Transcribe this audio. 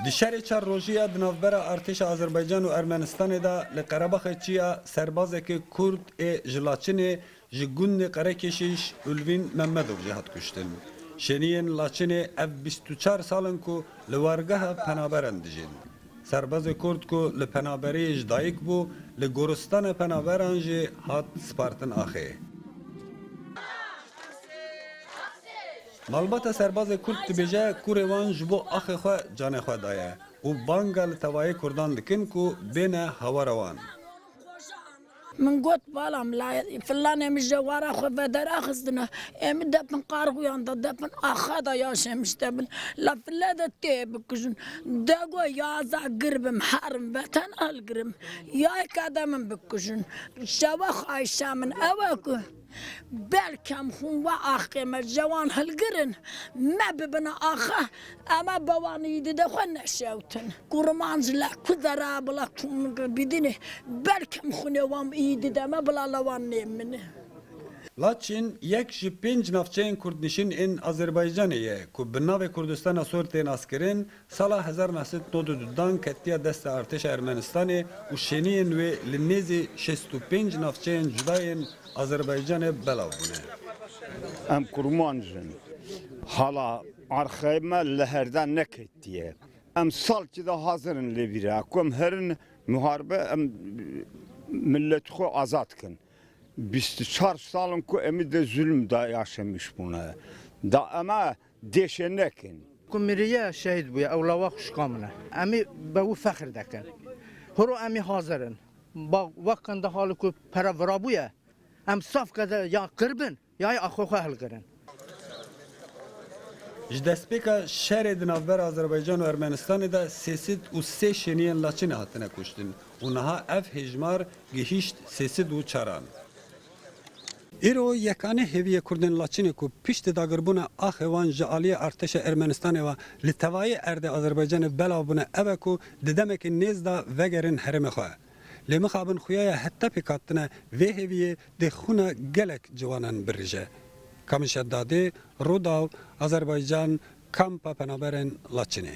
دی شهر چار روژیا دنافبر ارتش آذربایجان و ارمنستان دا لقرباخ چیا سربازه که کرد جلاچن جگون قره کشیش اولوین ممدوف جهاد کشتن. شنین لاچن اف 24 سالن کو لوارگاه پنابرند جین. سرباز کرد کو لپنابری جدایک بو لگورستان پنابرانج هات سپارتن آخه. مالبات سرباز کرد تبیجه کوروان جبو آخه خو جان خو دایه و بانگل توای کردان دکن کو بین هوا روان. من قلت بالام لا فلان مش جواره خو بدر اخذنا ام دبن قارغيان دبن اخذ يا شمس دبن لا فلاد تيبكجن دغو يا za قرب محرم بتن القرم يا كدم بكجن شبخ عايشه من اوكو بالكم هو اخي الجوان هالقرن ما ببنا اخه اما بواني دخلنا شوتن كرمانز لا كذرا بلا بدينه بالكم خنوام ايد ما بلا لوان منه لاچین یک جی 5 نافچین کردنشین این آذربایجانیه که به ناو کردستان سورتین اسکرین سال 1992 کتیا دست ارتش ارمنستان و شنین و لنیزی 65 نافچین جداین آذربایجان بلاو بونه. ام کرمانجن حالا ارخیمه لهردن نکتیه. ام سال که ده حاضرن لبیره. کم هرن محاربه ام ملت خو آزاد کن. 24 سالن کو امی de zulüm da yaşamış buna. Da ama deşenekin. Kumiriye şehit bu ya evlava kuşkamına. Emi bu fakir dekin. Horo emi hazırın. Bak vakanda halı ku para vara bu ya. Em saf kadar ya kırbın ya akhoha halgırın. Jdespeka şehre dinavber Azerbaycan ve Ermenistan'ı da sesit u se şeniyen laçın hatine kuştun. Unaha ev hejmar gihişt sesit u çaran. ایرو یکانه هویه کردن لاچینی کو پیشت داگربونه آخوان جالی ارتش ارمنستان و لتوای ارد آذربایجان بلابونه اوه کو ددمک نیزدا وگرن حرم خواه. لمخابن خویای حتی پیکاتنه و هویه دخونه گلک جوانان برجه. کامشد داده روداو آذربایجان کامپا پنابرن لاچینی.